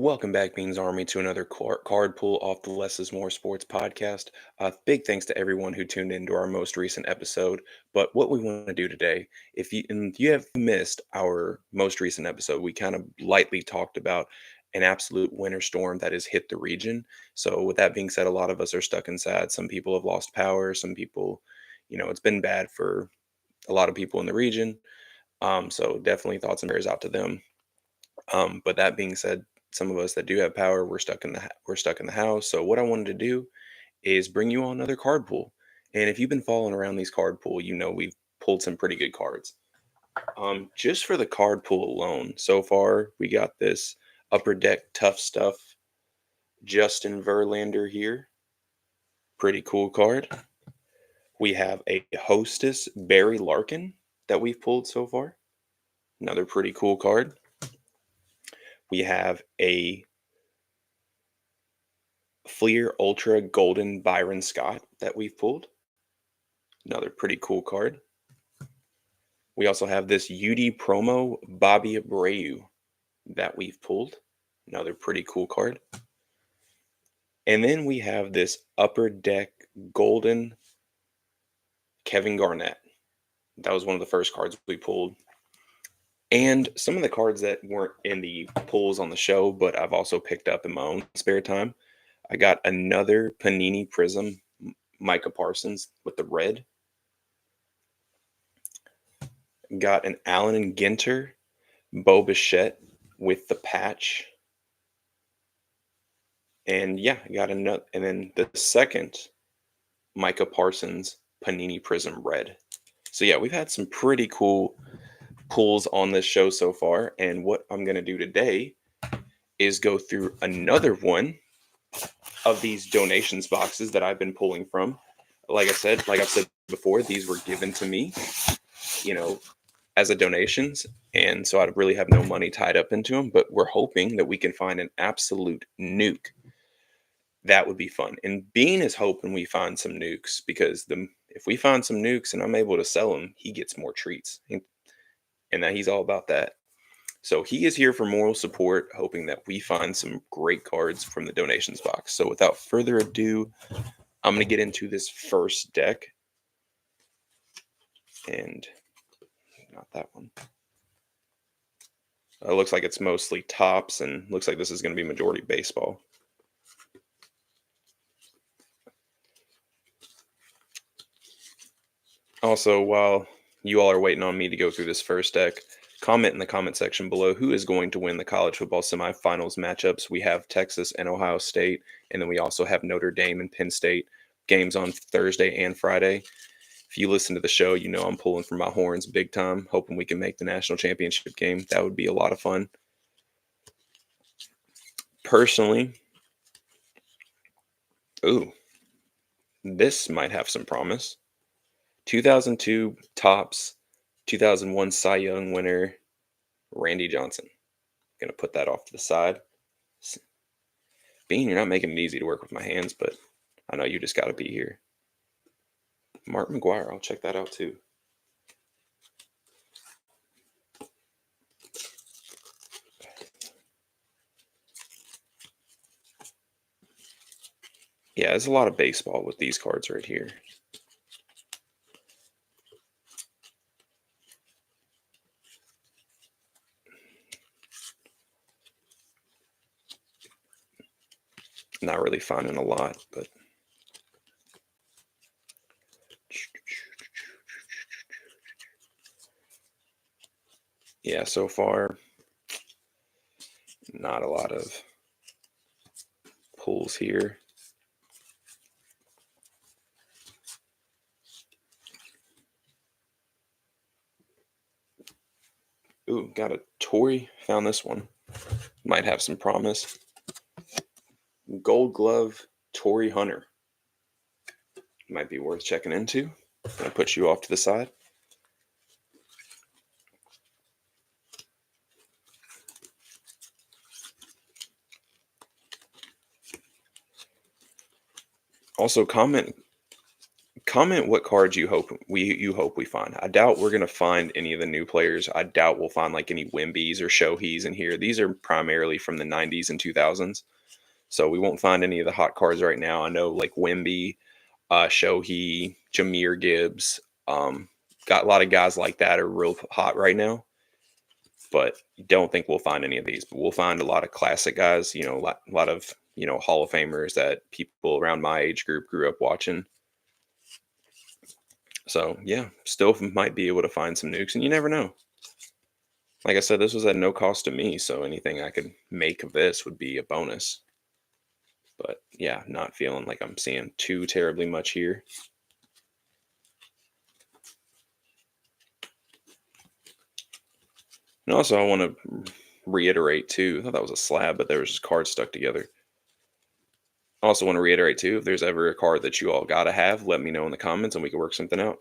Welcome back, Beans Army, to another card pull off the Less is More Sports podcast. Big thanks to everyone who tuned into our most recent episode. But what we want to do today, if you have missed our most recent episode, we kind of lightly talked about an absolute winter storm that has hit the region. So, with that being said, a lot of us are stuck inside. Some people have lost power. Some people, it's been bad for a lot of people in the region. So, definitely thoughts and prayers out to them. But that being said, some of us that do have power, we're stuck in the house. So what I wanted to do is bring you on another card pool. And if you've been following around these card pool, we've pulled some pretty good cards. Just for the card pool alone, so far we got this Upper Deck Tough Stuff Justin Verlander here. Pretty cool card. We have a Hostess Barry Larkin that we've pulled so far. Another pretty cool card. We have a Fleer Ultra Golden Byron Scott that we've pulled. Another pretty cool card. We also have this UD Promo Bobby Abreu that we've pulled. Another pretty cool card. And then we have this Upper Deck Golden Kevin Garnett. That was one of the first cards we pulled. And some of the cards that weren't in the pulls on the show, but I've also picked up in my own spare time. I got another Panini Prism Micah Parsons with the red. Got an Allen and Ginter Bo Bichette with the patch. And yeah, I got another. And then the second Micah Parsons Panini Prism red. So yeah, we've had some pretty cool pulls on this show so far. And what I'm going to do today is go through another one of these donations boxes that I've been pulling from. Like I've said before, these were given to me, as a donations. And so I really have no money tied up into them, but we're hoping that we can find an absolute nuke. That would be fun. And Bean is hoping we find some nukes because if we find some nukes and I'm able to sell them, he gets more treats. And that he's all about that. So he is here for moral support, hoping that we find some great cards from the donations box. So without further ado, I'm going to get into this first deck. And not that one. It looks like it's mostly tops and looks like this is going to be majority baseball. Also, while you all are waiting on me to go through this first deck, comment in the comment section below who is going to win the college football semifinals matchups. We have Texas and Ohio State, and then we also have Notre Dame and Penn State games on Thursday and Friday. If you listen to the show, you know I'm pulling for my horns big time, hoping we can make the national championship game. That would be a lot of fun. Personally, this might have some promise. 2002 Topps, 2001 Cy Young winner, Randy Johnson. Going to put that off to the side. Bean, you're not making it easy to work with my hands, but I know you just got to be here. Mark McGuire, I'll check that out too. Yeah, there's a lot of baseball with these cards right here. Not really finding a lot, but yeah, so far, not a lot of pulls here. Ooh, got a Torii. Found this one. Might have some promise. Gold Glove Torii Hunter. Might be worth checking into. Gonna put you off to the side. Also, comment comment what cards you hope we find. I doubt we're gonna find any of the new players. I doubt we'll find like any Wimbies or Shoheis in here. These are primarily from the 90s and 2000s. So we won't find any of the hot cards right now. I know like Wimby, Shohei, Jameer Gibbs, got a lot of guys like that are real hot right now. But don't think we'll find any of these. But we'll find a lot of classic guys. A lot of Hall of Famers that people around my age group grew up watching. So yeah, still might be able to find some nukes, and you never know. Like I said, this was at no cost to me, so anything I could make of this would be a bonus. But yeah, not feeling like I'm seeing too terribly much here. And also, I want to reiterate too. I thought that was a slab, but there was just cards stuck together. I also want to reiterate too, if there's ever a card that you all gotta have, let me know in the comments and we can work something out.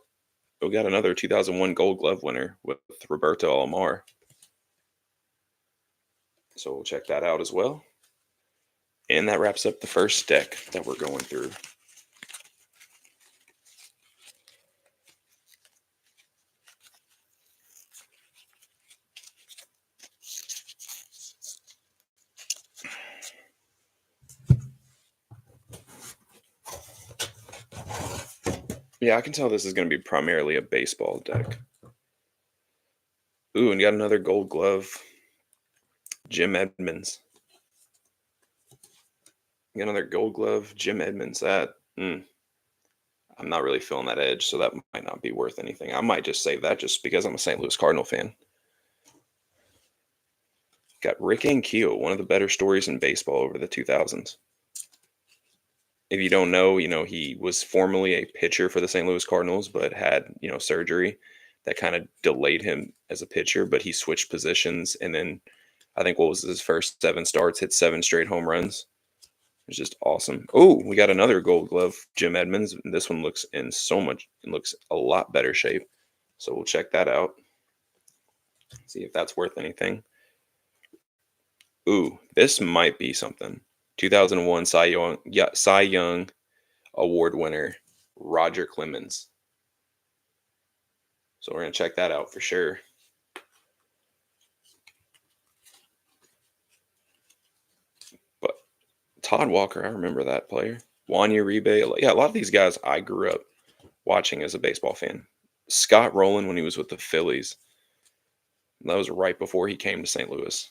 We got another 2001 Gold Glove winner with Roberto Alomar. So we'll check that out as well. And that wraps up the first deck that we're going through. Yeah, I can tell this is going to be primarily a baseball deck. Ooh, and you got another Gold Glove, Jim Edmonds. You got another Gold Glove, Jim Edmonds. I'm not really feeling that edge, so that might not be worth anything. I might just save that just because I'm a St. Louis Cardinal fan. Got Rick Ankiel, one of the better stories in baseball over the 2000s. If you don't know, he was formerly a pitcher for the St. Louis Cardinals, but had, surgery that kind of delayed him as a pitcher, but he switched positions. And then I think what was his first 7 starts, hit 7 straight home runs. It's just awesome. Oh, we got another Gold Glove, Jim Edmonds. This one looks it looks a lot better shape. So we'll check that out. See if that's worth anything. Ooh, this might be something. 2001 Cy Young Award winner, Roger Clemens. So we're going to check that out for sure. But Todd Walker, I remember that player. Juan Uribe. Yeah, a lot of these guys I grew up watching as a baseball fan. Scott Rowland when he was with the Phillies. That was right before he came to St. Louis.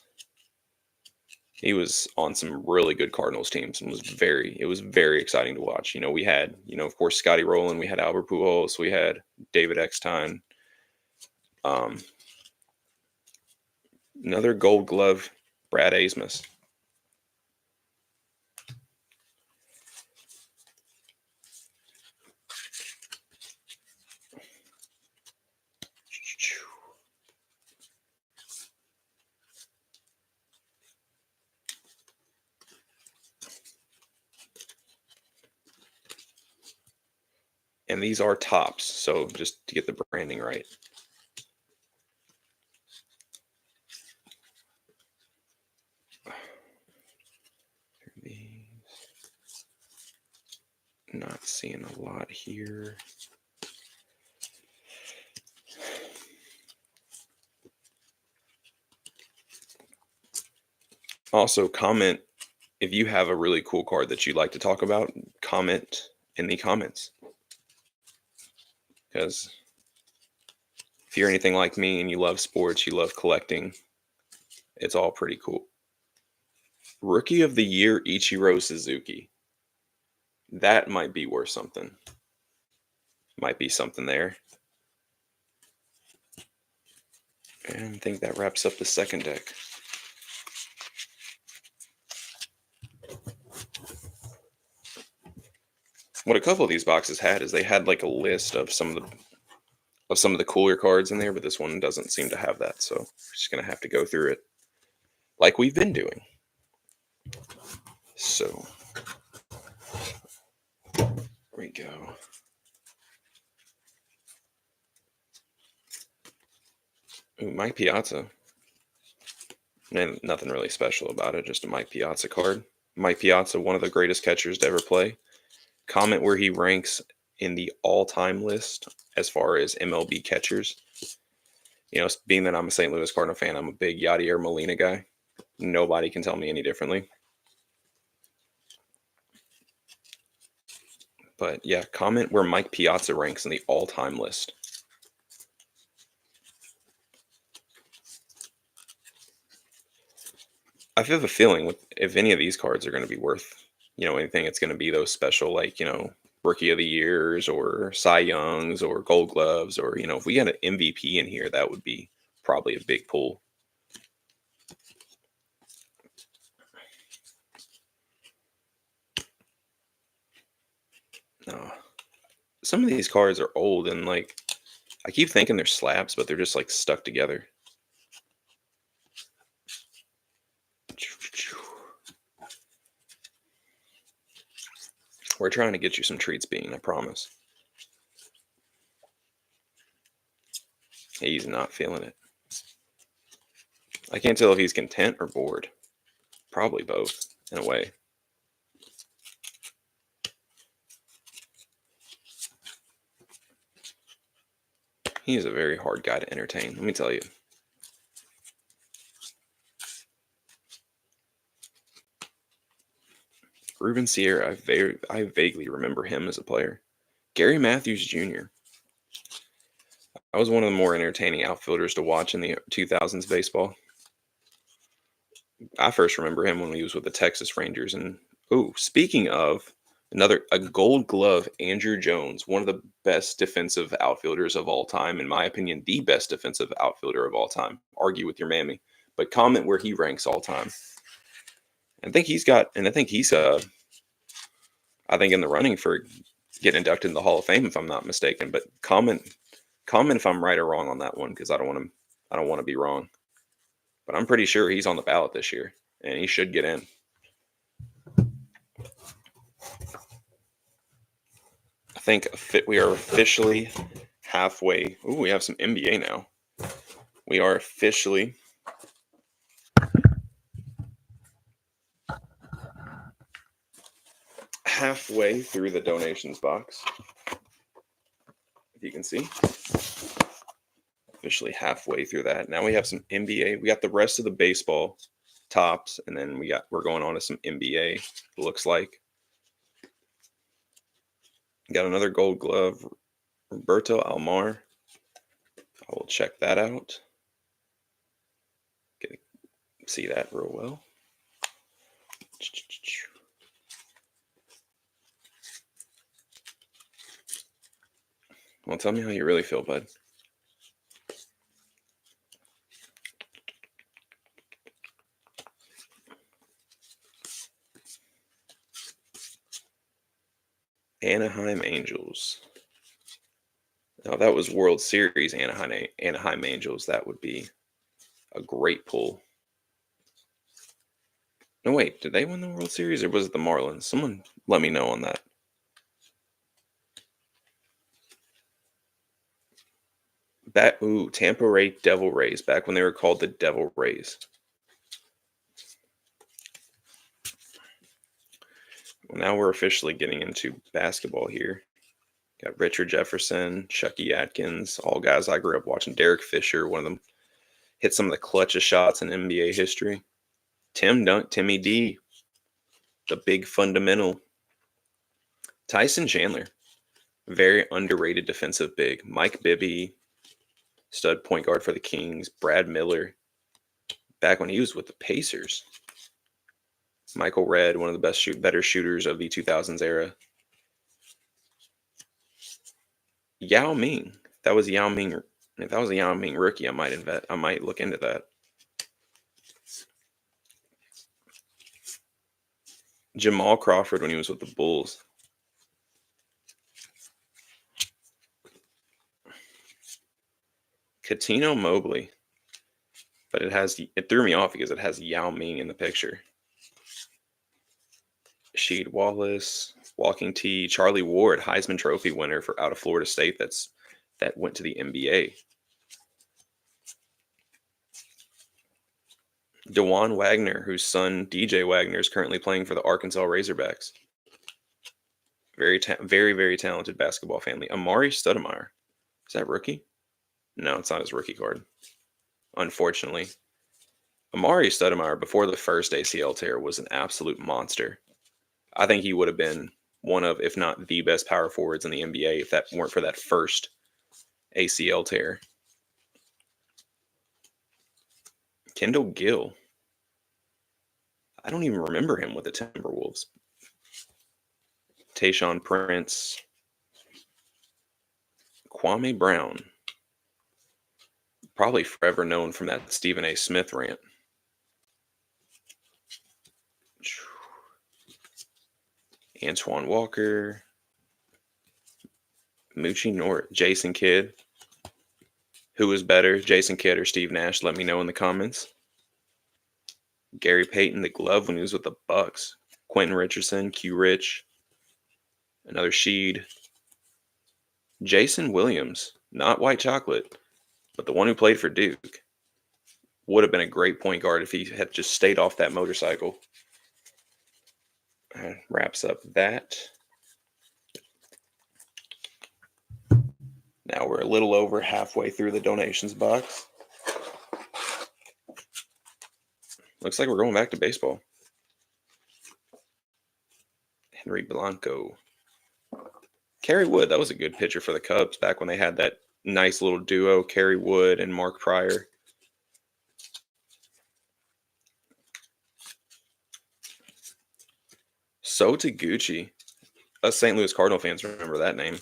He was on some really good Cardinals teams and it was very exciting to watch. We had, of course, Scotty Rowland, we had Albert Pujols, we had David Eckstein. Another Gold Glove, Brad Asmus. And these are tops, so just to get the branding right. Not seeing a lot here. Also, comment if you have a really cool card that you'd like to talk about, comment in the comments. Because if you're anything like me and you love sports, you love collecting, it's all pretty cool. Rookie of the Year, Ichiro Suzuki. That might be worth something. Might be something there. And I think that wraps up the second deck. What a couple of these boxes had is they had like a list of some of the cooler cards in there, but this one doesn't seem to have that. So we're just gonna have to go through it like we've been doing. So there we go. Ooh, Mike Piazza. And nothing really special about it, just a Mike Piazza card. Mike Piazza, one of the greatest catchers to ever play. Comment where he ranks in the all-time list as far as MLB catchers. Being that I'm a St. Louis Cardinal fan, I'm a big Yadier Molina guy. Nobody can tell me any differently. But yeah, comment where Mike Piazza ranks in the all-time list. I have a feeling if any of these cards are going to be worth, anything, it's going to be those special, like, Rookie of the Years or Cy Youngs or Gold Gloves, or, if we got an MVP in here, that would be probably a big pull. No. Some of these cards are old, and like I keep thinking they're slabs, but they're just like stuck together. We're trying to get you some treats, Bean, I promise. He's not feeling it. I can't tell if he's content or bored. Probably both, in a way. He is a very hard guy to entertain, let me tell you. Ruben Sierra, I vaguely remember him as a player. Gary Matthews Jr. I was one of the more entertaining outfielders to watch in the 2000s baseball. I first remember him when he was with the Texas Rangers. And speaking of a Gold Glove, Andruw Jones, one of the best defensive outfielders of all time, in my opinion, the best defensive outfielder of all time. Argue with your mammy, but comment where he ranks all time. I think he's I think in the running for getting inducted in the Hall of Fame, if I'm not mistaken. But comment if I'm right or wrong on that one, because I don't want to be wrong. But I'm pretty sure he's on the ballot this year, and he should get in. I think we are officially halfway. Ooh, we have some NBA now. We are officially halfway through the donations box. If you can see. Officially halfway through that. Now we have some NBA. We got the rest of the baseball tops, and then we're going on to some NBA, it looks like. Got another Gold Glove, Roberto Alomar. I will check that out. Get to see that real well. Well, tell me how you really feel, bud. Anaheim Angels. Now, that was World Series Anaheim Angels. That would be a great pull. No, wait. Did they win the World Series, or was it the Marlins? Someone let me know on that. Tampa Ray Devil Rays, back when they were called the Devil Rays. Well, now we're officially getting into basketball here. Got Richard Jefferson, Chucky Atkins, all guys I grew up watching. Derek Fisher, one of them, hit some of the clutchest shots in NBA history. Timmy D, the big fundamental. Tyson Chandler, very underrated defensive big. Mike Bibby, stud point guard for the Kings. Brad Miller, back when he was with the Pacers. Michael Redd, one of the better shooters of the 2000s era. Yao Ming. If that was a Yao Ming rookie, I might look into that. Jamal Crawford when he was with the Bulls. Katino Mobley. But it threw me off because it has Yao Ming in the picture. Sheed Wallace, Walking T, Charlie Ward, Heisman Trophy winner out of Florida State that went to the NBA. DeJuan Wagner, whose son DJ Wagner is currently playing for the Arkansas Razorbacks. Very, very talented basketball family. Amari Stoudemire. Is that rookie? No, it's not his rookie card. Unfortunately. Amari Stoudemire, before the first ACL tear, was an absolute monster. I think he would have been one of, if not the best power forwards in the NBA if that weren't for that first ACL tear. Kendall Gill. I don't even remember him with the Timberwolves. Tayshaun Prince. Kwame Brown. Probably forever known from that Stephen A. Smith rant. Antoine Walker. Moochie North. Jason Kidd. Who was better, Jason Kidd or Steve Nash? Let me know in the comments. Gary Payton, the glove when he was with the Bucks. Quentin Richardson, Q Rich. Another Sheed. Jason Williams, not white chocolate, but the one who played for Duke. Would have been a great point guard if he had just stayed off that motorcycle. That wraps up that. Now we're a little over halfway through the donations box. Looks like we're going back to baseball. Henry Blanco. Kerry Wood, that was a good pitcher for the Cubs back when they had that nice little duo, Kerry Wood and Mark Pryor. So Taguchi. Us St. Louis Cardinal fans remember that name.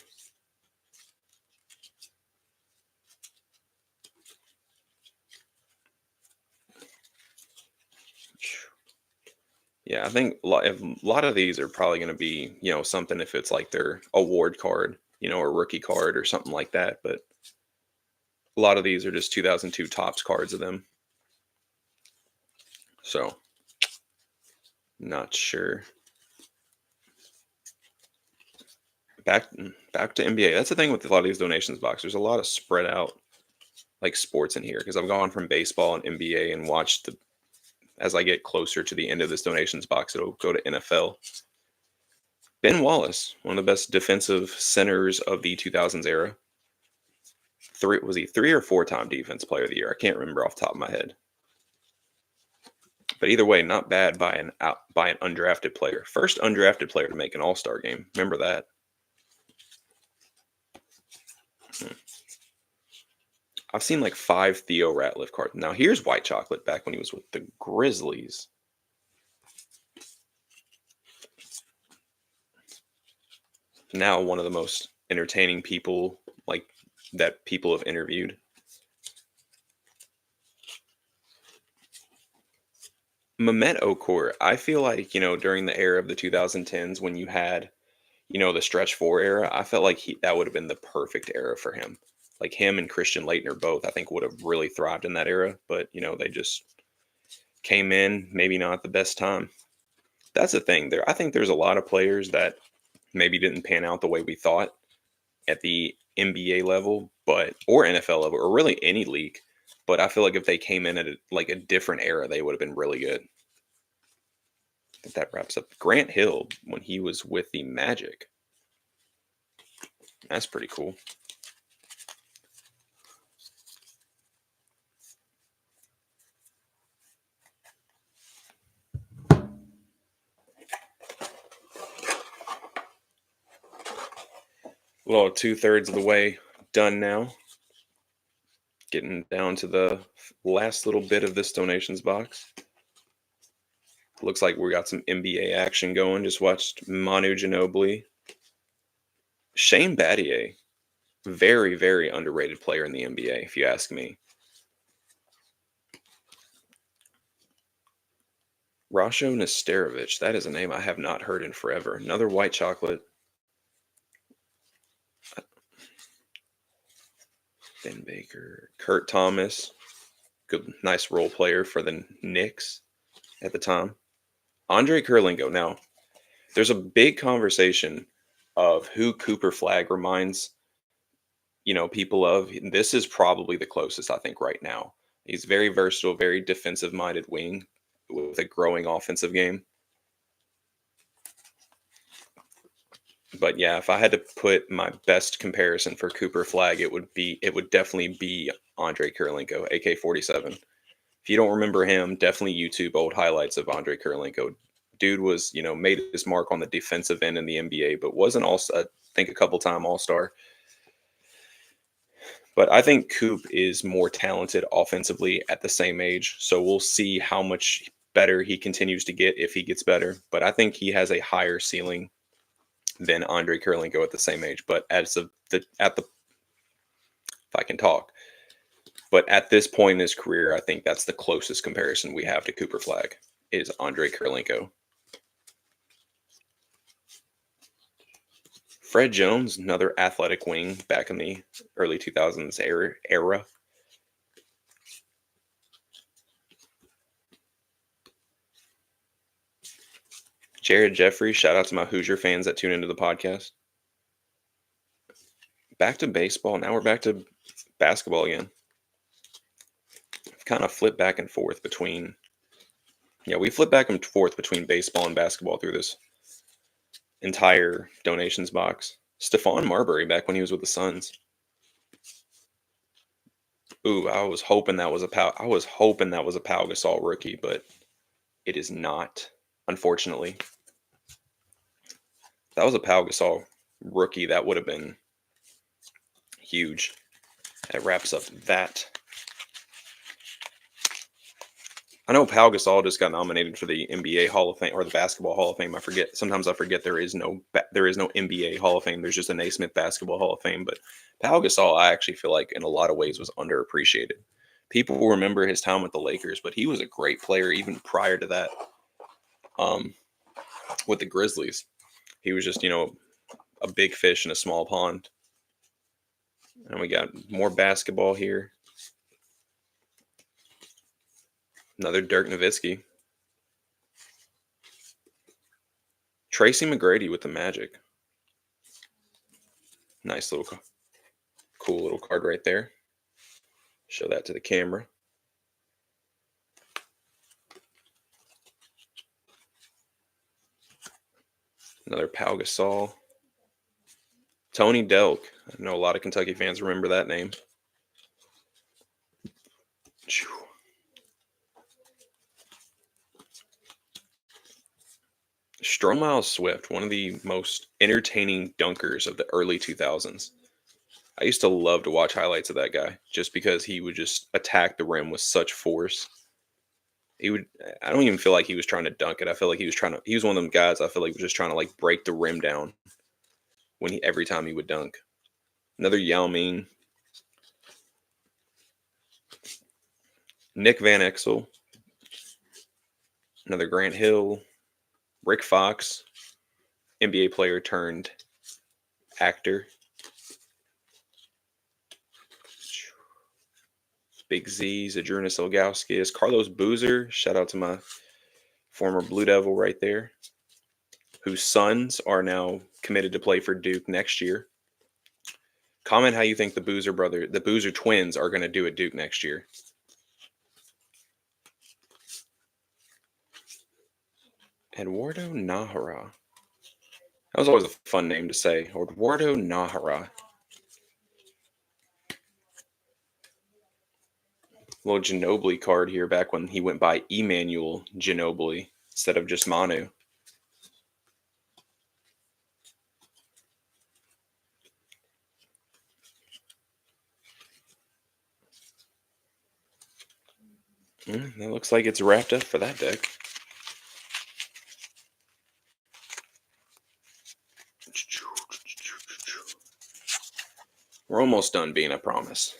Yeah, I think a lot of these are probably going to be, something if it's like their award card, or rookie card or something like that. But a lot of these are just 2002 Topps cards of them. So, not sure. Back to NBA. That's the thing with a lot of these donations box. There's a lot of spread out like sports in here because I've gone from baseball and NBA and watched as I get closer to the end of this donations box, it'll go to NFL. Ben Wallace, one of the best defensive centers of the 2000s era. Was he 3 or 4-time defense player of the year? I can't remember off the top of my head. But either way, not bad by an undrafted player. First undrafted player to make an All-Star game. Remember that. I've seen like 5 Theo Ratliff cards. Now here's white chocolate back when he was with the Grizzlies. Now one of the most entertaining people like that people have interviewed. Mehmet Okur, I feel like, during the era of the 2010s when you had, the stretch 4 era, I felt like that would have been the perfect era for him. Like him and Christian Laettner both, I think would have really thrived in that era. But, they just came in, maybe not the best time. That's the thing there. I think there's a lot of players that maybe didn't pan out the way we thought at the NBA level, or NFL level, or really any league. But I feel like if they came in at a different era, they would have been really good. I think that wraps up Grant Hill when he was with the Magic. That's pretty cool. Well, 2/3 of the way done now. Getting down to the last little bit of this donations box. Looks like we got some NBA action going. Just watched Manu Ginobili. Shane Battier. Very, very underrated player in the NBA, if you ask me. Rasho Nesterovic. That is a name I have not heard in forever. Another white chocolate. Ben Baker. Kurt Thomas. Good, nice role player for the Knicks at the time. Andre Kurlingo. Now, there's a big conversation of who Cooper Flagg reminds, people of. This is probably the closest, I think, right now. He's very versatile, very defensive-minded wing with a growing offensive game. But yeah, if I had to put my best comparison for Cooper Flag, it would definitely be Andre Kirilenko, AK-47. If you don't remember him, definitely YouTube old highlights of Andre Kirilenko. Dude was, made his mark on the defensive end in the NBA, but wasn't also, I think, a couple time All Star. But I think Coop is more talented offensively at the same age. So we'll see how much better he continues to get if he gets better. But I think he has a higher ceiling than Andre Kirilenko at the same age. But if I can talk, but at this point in his career, I think that's the closest comparison we have to Cooper Flag is Andre Kirilenko. Fred Jones, another athletic wing back in the early 2000s era. Jared Jeffrey, shout out to my Hoosier fans that tune into the podcast. Back to baseball. Now we're back to basketball again. I've kind of flipped back and forth between. Yeah, we flip back and forth between baseball and basketball through this entire donations box. Stephon Marbury back when he was with the Suns. Ooh, I was hoping that was a Pau Gasol rookie, but it is not, unfortunately. If that was a Pau Gasol rookie, that would have been huge. That wraps up that. I know Pau Gasol just got nominated for the NBA Hall of Fame or the Basketball Hall of Fame. Sometimes I forget there is no NBA Hall of Fame. There's just a Naismith Basketball Hall of Fame. But Pau Gasol, I actually feel like in a lot of ways was underappreciated. People will remember his time with the Lakers, but he was a great player even prior to that. With the Grizzlies, he was just a big fish in a small pond. And we got more basketball here. Another Dirk Nowitzki. Tracy McGrady with the Magic. Nice little, cool little card right there. Show that to the camera. Another Pau Gasol. Tony Delk. I know a lot of Kentucky fans remember that name. Stromile Swift, one of the most entertaining dunkers of the early 2000s. I used to love to watch highlights of that guy just because he would just attack the rim with such force. I don't even feel like he was trying to dunk it. I feel like he was one of them guys I feel like was just trying to like break the rim down every time he would dunk. Another Yao Ming. Nick Van Exel. Another Grant Hill. Rick Fox, NBA player turned actor. Big Z, Zydrunas Ilgauskas, Carlos Boozer. Shout out to my former Blue Devil right there, whose sons are now committed to play for Duke next year. Comment how you think the Boozer twins are going to do at Duke next year. Eduardo Nahara. That was always a fun name to say. Eduardo Nahara. Little Ginobili card here back when he went by Emmanuel Ginobili instead of just Manu. That looks like it's wrapped up for that deck. We're almost done being, I promise.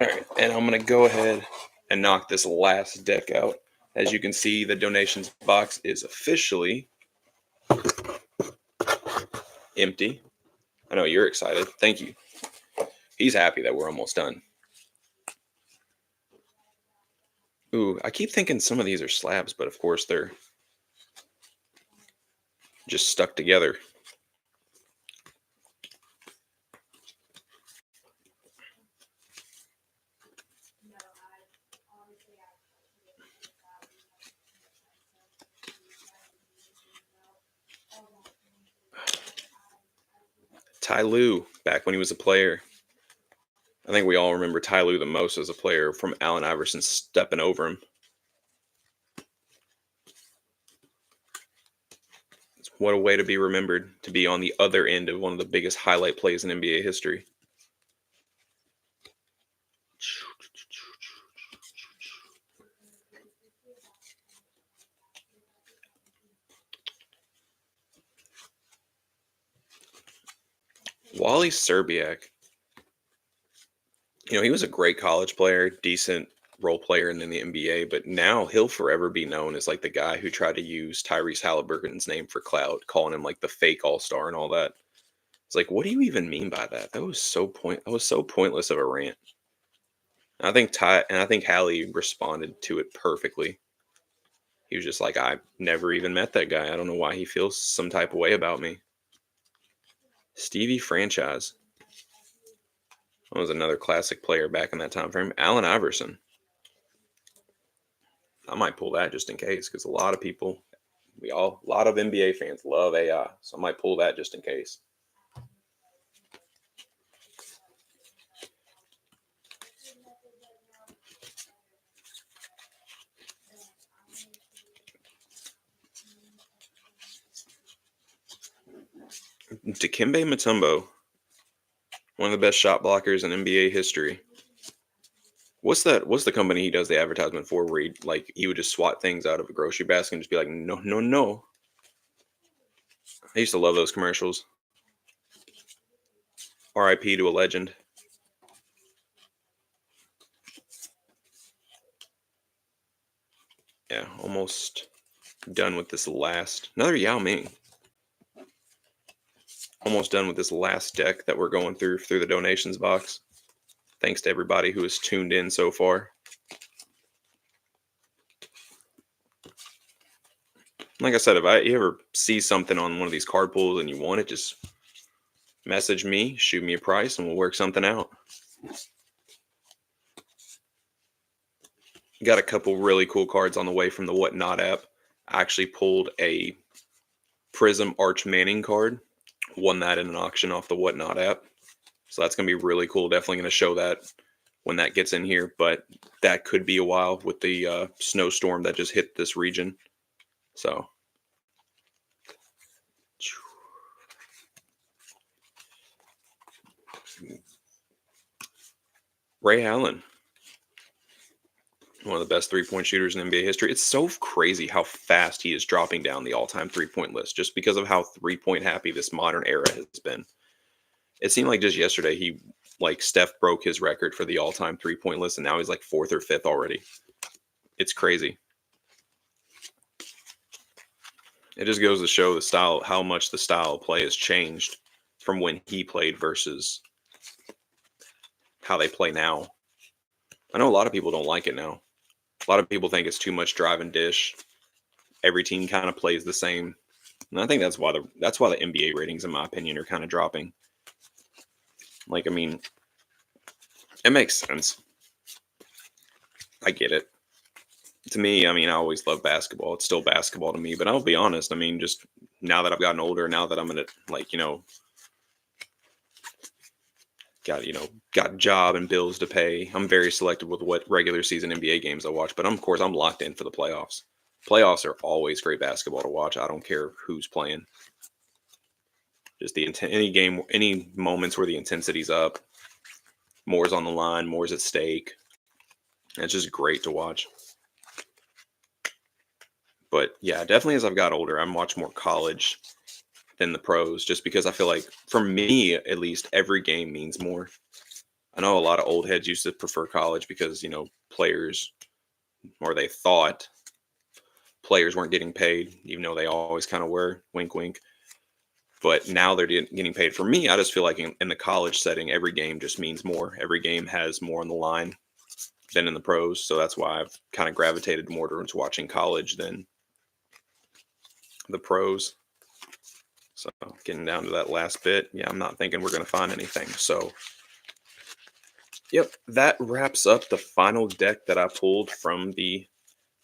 All right, and I'm going to go ahead and knock this last deck out. As you can see, the donations box is officially empty. I know you're excited. Thank you. He's happy that we're almost done. Ooh, I keep thinking some of these are slabs, but of course they're just stuck together. Ty Lue, back when he was a player. I think we all remember Ty Lue the most as a player from Allen Iverson stepping over him. What a way to be remembered, to be on the other end of one of the biggest highlight plays in NBA history. Wally Serbiak, he was a great college player, decent role player in the NBA, but now he'll forever be known as like the guy who tried to use Tyrese Halliburton's name for clout, calling him like the fake all-star and all that. It's like, what do you even mean by that? That was so pointless of a rant. I think Hallie responded to it perfectly. He was just like, I never even met that guy. I don't know why he feels some type of way about me. Stevie Franchise. That was another classic player back in that time frame. Allen Iverson. I might pull that just in case because a lot of people, a lot of NBA fans love AI. So I might pull that just in case. Dikembe Mutombo, one of the best shot blockers in NBA history. What's that? What's the company he does the advertisement for? Where he would just swat things out of a grocery basket and just be like, no, no, no. I used to love those commercials. R.I.P. to a legend. Yeah, almost done with this last. Another Yao Ming. Almost done with this last deck that we're going through the donations box. Thanks to everybody who has tuned in so far. Like I said, if you ever see something on one of these card pools and you want it, just message me, shoot me a price, and we'll work something out. Got a couple really cool cards on the way from the Whatnot app. I actually pulled a Prism Arch Manning card. Won that in an auction off the Whatnot app. So that's going to be really cool. Definitely going to show that when that gets in here. But that could be a while with the snowstorm that just hit this region. So. Ray Allen. One of the best three-point shooters in NBA history. It's so crazy how fast he is dropping down the all-time three-point list just because of how three-point happy this modern era has been. It seemed like just yesterday Steph broke his record for the all-time three-point list, and now he's like fourth or fifth already. It's crazy. It just goes to show how much the style of play has changed from when he played versus how they play now. I know a lot of people don't like it now. A lot of people think it's too much drive and dish. Every team kind of plays the same. And I think that's why the NBA ratings, in my opinion, are kind of dropping. It makes sense. I get it. To me, I always love basketball. It's still basketball to me. But I'll be honest, just now that I've gotten older, now that I'm in it, got a job and bills to pay, I'm very selective with what regular season NBA games I watch. But of course, I'm locked in for the playoffs. Playoffs are always great basketball to watch. I don't care who's playing. Just any moments where the intensity's up, more's on the line, more's at stake. It's just great to watch. But yeah, definitely as I've got older, I'm watching more college than the pros, just because I feel like, for me at least, every game means more. I know a lot of old heads used to prefer college because, players, or they thought players weren't getting paid, even though they always kind of were, wink, wink. But now they're getting paid. For me, I just feel like in the college setting, every game just means more. Every game has more on the line than in the pros. So that's why I've kind of gravitated more towards watching college than the pros. So getting down to that last bit, yeah, I'm not thinking we're going to find anything. So, yep, that wraps up the final deck that I pulled from this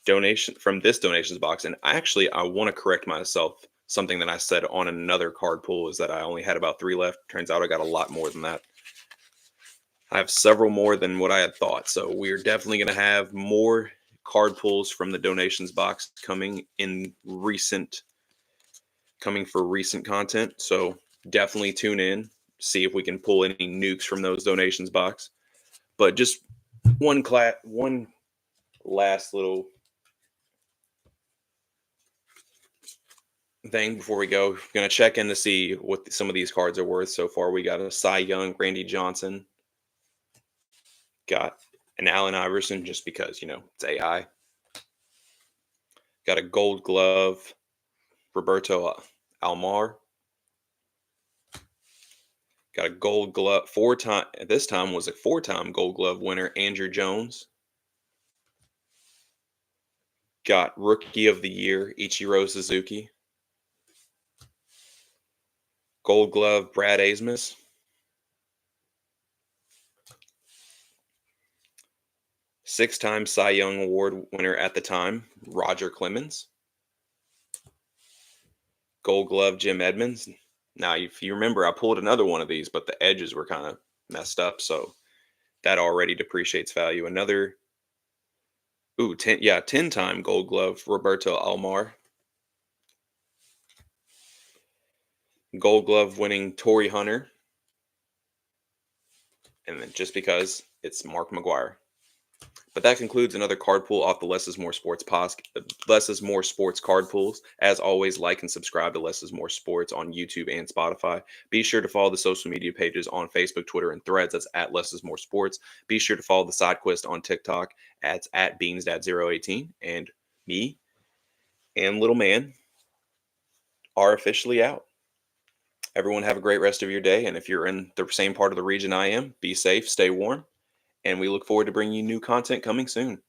donations box. And actually, I want to correct myself. something that I said on another card pool is that I only had about 3 left. Turns out I got a lot more than that. I have several more than what I had thought. So we're definitely going to have more card pulls from the donations box coming for recent content. So definitely tune in, see if we can pull any nukes from those donations box. But just one last little thing before we go. Going to check in to see what some of these cards are worth so far. We got a Cy Young, Randy Johnson, got an Allen Iverson just because, it's AI. Got a Gold Glove, Roberto Almar. Got a Gold Glove this time was a 4-time Gold Glove winner, Andrew Jones. Got Rookie of the Year, Ichiro Suzuki. Gold Glove, Brad Asmus. Six-time Cy Young Award winner at the time, Roger Clemens. Gold Glove, Jim Edmonds. Now, if you remember, I pulled another one of these, but the edges were kind of messed up, so that already depreciates value. Another, 10-time Gold Glove, Roberto Almar. Gold Glove winning Torrey Hunter. And then just because it's Mark McGuire. But that concludes another card pool off the Less is More Less is More Sports card pools. As always, like and subscribe to Less is More Sports on YouTube and Spotify. Be sure to follow the social media pages on Facebook, Twitter, and Threads. That's at Less is More Sports. Be sure to follow the side quest on TikTok at BeansDad018. And me and Little Man are officially out. Everyone have a great rest of your day. And if you're in the same part of the region I am, be safe, stay warm. And we look forward to bringing you new content coming soon.